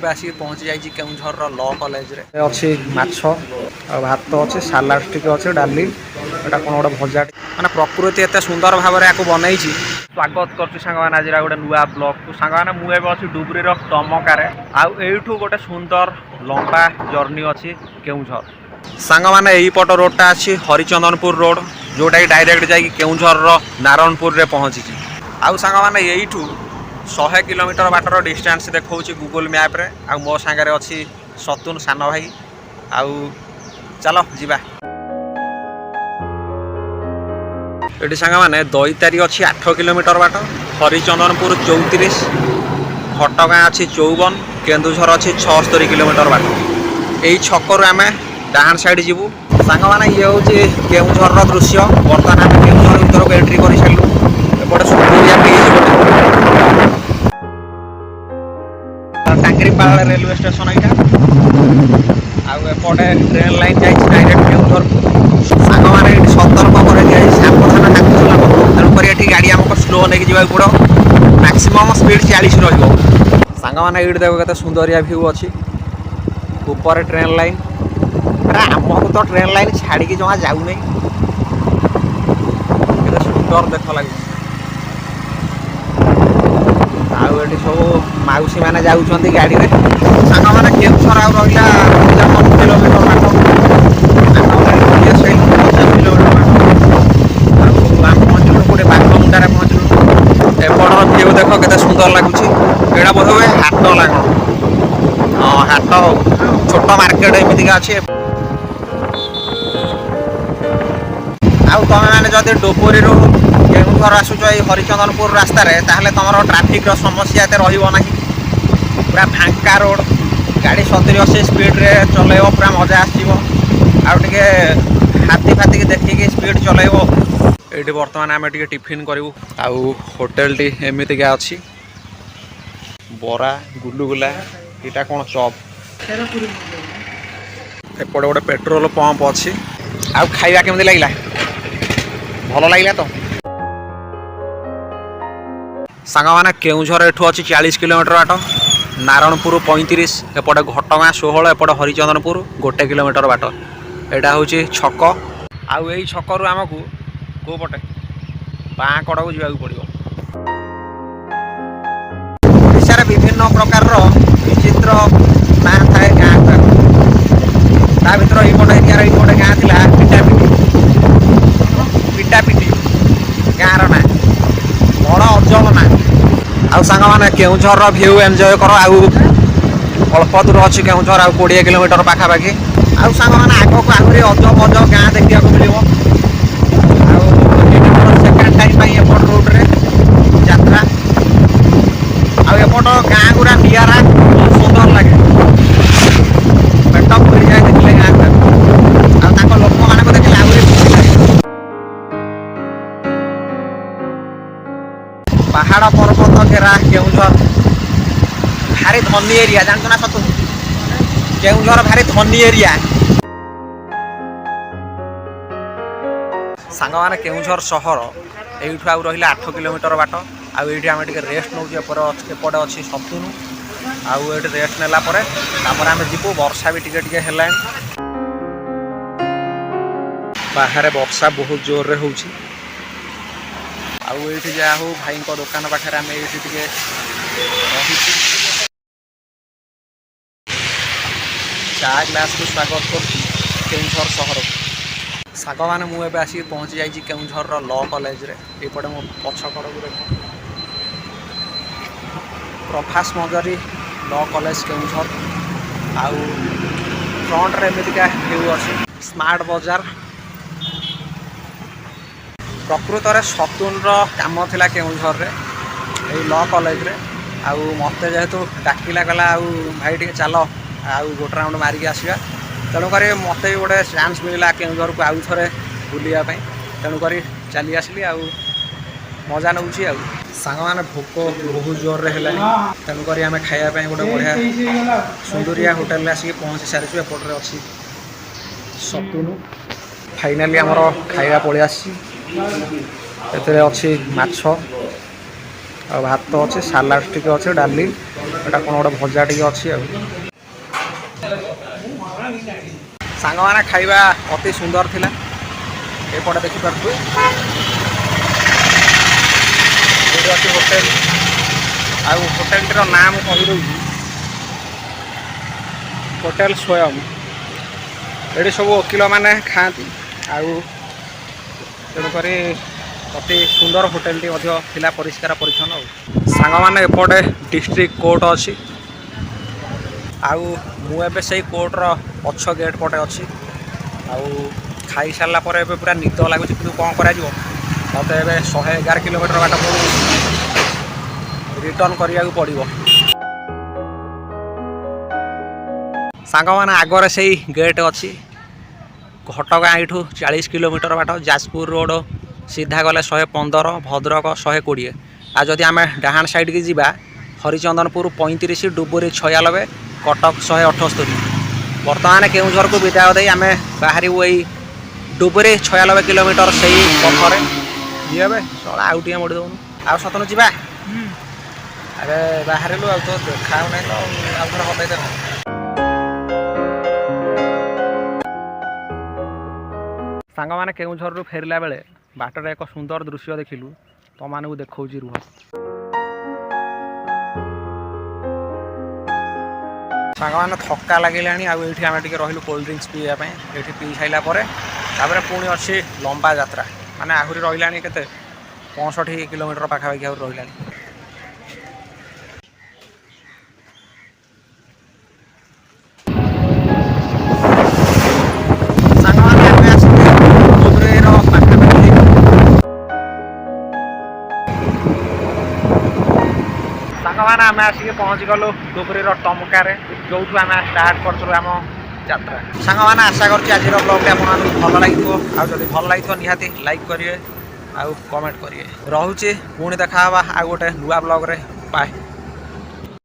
आसिक पहुँची जाइए केउझर ल कॉलेज रे अच्छी माछ भात अच्छे सालाड टी अच्छे डाली एटा कौन गोटे भजा माने प्रकृति एत सुंदर भाव में आपको बनई स्वागत कर आज गोटे नुआ ब्लॉग को सांग मुझे अच्छी डुबरी टमकार आठू गोटे सुंदर लंबा जर्नी अच्छी केउझर सांग मैंने यही पट रोडटा अच्छी हरिचंदनपुर रोड जोटा कि डायरेक्ट जाकि केउझर नारायणपुर रे पहुँची आउ सांग मैंने यहीठू 100 किलोमीटर बाटर डिस्टेंस देखा गूगल मैप रे आ मो सांगे अच्छी सतुन सान भाई आउ चलो जीवा ये सांग मैंने दईतारी अच्छी 8 किलोमीटर बाट हरिचंदनपुर 34 घटगाँ अच्छी 54 केन्दुझर अच्छी 76 किलोमीटर बाट यही छकरू आम डाहाण साइड जीवु सांग मैंने ये हूँ केउझर दृश्य बर्तमान आम केउझर भर को एंट्री कर सारू एपटे सुंदरिया ब्रिज टांगरीपाल रेलवे स्टेशन यहाँ आउपटे ट्रेन लाइन जाइए डायरेक्ट केउझर सांग मैंने सतर्क कर सावधान डाकुला तेणुक ये गाड़ी आमको स्लो नहीं जावाक पड़ो मैक्सिमम स्पीड 40 रंग मैंने ये देख के सुंदरिया भ्यू अच्छी ऊपर ट्रेन लाइन आमको तो ट्रेन लाइन छाड़ी जमा जाऊ नहीं सुंदर देख लगे आउ सब मौसी मैंने जाऊँ गाड़ी में सांग मैंने केउझर आ रहा 55 किलोमीटर बाट 50 किलोमीटर बाट पहुँचलु गोटे बाघमुंडारे पहुँचलु एपटर भ्यू देख के सुंदर लगुच यहाँ बोध हुए हाट लग हाँ हाट छोट मार्केट एमती अच्छे आउ तुम मैंने जदि डोबरी केउझर आसुच हरिचंदनपुर रास्तार ताहले तुम ट्राफिक समस्या एत रही पूरा फांका रोड गाड़ी 70-80 स्पीड रे चलेब पूरा मजा आसो आउे हाथी फाती देखिकी स्पीड चलेब ये बर्तमान आम टिफिन करूँ आउ होटेल टी एमती अच्छी बरा गुलुगुला यहाँ कौन चप एपटे गोटे पेट्रोल पंप अच्छी आउ खाइबा केमती लगे भल लगे तो सांग मैंने केउझर एठू अच्छी 40 किलोमीटर बाट नारायणपुर 35 एपटे घटगाँ 16 एपटे हरिचंदनपुर 1 किलोमीटर बाट यहाँ हूँ छक आउ यही छकरू आमको कौ पटे बाँ कड़ को जावाक पड़ो ओडिशार विभिन्न प्रकार विचित्र ना थाए गाँ ता भर यपट एरिया गोटे गाँ थी पिटापिटी गाँर ना बड़ अजल ना आउ सांग मैंने केउझर भ्यू एंजॉय कर आउ अल्प दूर अच्छी केउझर आउ 20 किलोमीटर पाखापाखि आउ सांग मैंने आग को आहरी अजब अजब गाँ देखा मिले सेकेंड टाइम एपट रोड रे यात्रा आउट गाँ गुरा निरा बहुत सुंदर लगे पेट भरी जाए देखिले गाँ लोक मान देखिले आहरी खुशी लगे पहाड़ पर्वत घेरा केउझर भारी धनी एरिया जानते ना सतु केउझर भारी धनी एरिया सांग मैंने केउझर सहर यू आउ रहा 8 किलोमीटर बाट आउे आम रेस्ट नौ एपटे अच्छी सतुनु आउ ये रेस्ट नेला आम जीवु वर्षा भी टिके है बाहर वर्षा बहुत जोर रे हो आउे जहाँ हो भाई दुकान पाखे आम ये चा ग्लास को स्वागत कर सहर सांग मैंने मुझे आसिक पहुँची जाइए केउझर ल कॉलेज रे एपटे मो पछ कड़ को देख प्रभास मजरी ल कॉलेज केउझर आउ फ्रंट रे एमतीका भ्यू अच्छी स्मार्ट बाजार प्रकृत में सतुन काम थिला केउझर रे ये ल कॉलेज रे आउ मत जेहेतु डाकिला गला आउ भाई टे चल आउ गोटे राउंड मारिक आसवा तेणुक मत भी गोटे चान्स मिलला केउझर को आउ थे बुलायापी तेणुक चली आसली आउ मजा नौ सांग मैंने भोक बहुत जोर रे है तेणुक आम खायापी गोटे बढ़िया सुंदरिया होटेल आसिक पहुँची सारी एपटे अच्छी सतुनु फाइनाली आमर खाଇବା पलि आसी अच्छी माछ भात अच्छे सालाड टी अच्छे डाली ଏଇଟା କ'ଣ ଗୋଟେ ଭଜା ଟିକେ ଅଛି ଆଉ ସାଙ୍ଗମାନେ ଖାଇବା ଅତି ସୁନ୍ଦର ଥିଲା। ଏପଟେ ଦେଖିପାରୁଥିବେ ଏଇଠି ଅଛି ହୋଟେଲ। ଆଉ ହୋଟେଲଟିର ନାଁ ମୁଁ କହିଦେଉଛି ହୋଟେଲ ସ୍ୱୟଂ। ଏଠି ସବୁ ଓକିଲମାନେ ଖାଆନ୍ତି। ଆଉ ତେଣୁକରି ଅତି ସୁନ୍ଦର ହୋଟେଲଟି ମଧ୍ୟ ଥିଲା, ପରିଷ୍କାର ପରିଚ୍ଛନ୍ନ। ଆଉ ସାଙ୍ଗମାନେ ଏପଟେ ଡିଷ୍ଟ୍ରିକ୍ଟ କୋର୍ଟ ଅଛି। ଆଉ ମୁଁ ଏବେ ସେଇ କୋର୍ଟର ପଛ ଗେଟ୍ ପଟେ ଅଛି। ଆଉ ଖାଇସାରିଲା ପରେ ଏବେ ପୁରା ନିଦ ଲାଗୁଛି, କିନ୍ତୁ କ'ଣ କରାଯିବ, ମୋତେ ଏବେ 111 କିଲୋମିଟର ବାଟ ପୁଣି ରିଟର୍ଣ୍ଣ କରିବାକୁ ପଡ଼ିବ। ସାଙ୍ଗମାନେ ଆଗରେ ସେଇ ଗେଟ୍ ଅଛି। ଘଟଗାଁ ଏଇଠୁ 40 କିଲୋମିଟର ବାଟ, ଯାଜପୁର ରୋଡ଼ ସିଧା ଗଲେ 115, ଭଦ୍ରକ 120। ଆଉ ଯଦି ଆମେ ଡାହାଣ ସାଇଡ଼୍କି ଯିବା ହରିଚନ୍ଦନପୁର 35, ଡୁବୁରି 96, କଟକ 178। ବର୍ତ୍ତମାନ କେଉଁଝରକୁ ବିଦାୟ ଦେଇ ଆମେ ବାହାରିବୁ ଏଇ ଡୁବୁରି 96 କିଲୋମିଟର ସେଇ ପଥରେ। ଯିଏ ଏବେ ଶଳା ଆଉ ଟିକେ ମୋଡ଼ି ଦେଉନୁ। ଆଉ ସତनु ଯିବା। ଆରେ ବାହାରିଲୁ ଆଉ ତ ଦେଖା ହେଉନାହିଁ ତ, ଆଉ ଥରେ ହଟେଇ ଦେବା। ସାଙ୍ଗମାନେ କେଉଁଝରରୁ ଫେରିଲା ବେଳେ ବାଟରେ ଏକ ସୁନ୍ଦର ଦୃଶ୍ୟ ଦେଖିଲୁ, ତମମାନଙ୍କୁ ଦେଖାଉଛି ରୁହ। ସାଙ୍ଗମାନେ ଥକା ଲାଗିଲାଣି, ଆଉ ଏଇଠି ଆମେ ଟିକେ ରହିଲୁ କୋଲ୍ଡ ଡ୍ରିଙ୍କସ୍ ପିଇବା ପାଇଁ। ଏଇଠି ପିଇ ସାରିଲା ପରେ ତାପରେ ପୁଣି ଅଛି ଲମ୍ବା ଯାତ୍ରା, ମାନେ ଆହୁରି ରହିଲାଣି କେତେ 65 କିଲୋମିଟର ପାଖାପାଖି ଆହୁରି ରହିଲାଣି। ସାଙ୍ଗମାନେ ଆମେ ଆସିକି ଡୁବୁରିର ପାଖାପାଖି ସାଙ୍ଗମାନେ ଆମେ ଆସିକି ପହଞ୍ଚିଗଲୁ ଡୁବୁରିର ଟମକାରେ, ଯେଉଁଠୁ ଆମେ ଷ୍ଟାର୍ଟ କରିଥିଲୁ ଆମ ଯାତ୍ରା। ସାଙ୍ଗମାନେ ଆଶା କରୁଛି ଆଜିର ବ୍ଲଗ୍ଟି ଆପଣମାନଙ୍କୁ ଭଲ ଲାଗିଥିବ। ଆଉ ଯଦି ଭଲ ଲାଗିଥିବ ନିହାତି ଲାଇକ୍ କରିବେ ଆଉ କମେଣ୍ଟ କରିବେ। ରହୁଛି, ପୁଣି ଦେଖା ହେବା ଆଉ ଗୋଟେ ନୂଆ ବ୍ଲଗ୍ରେ। ବାଏ।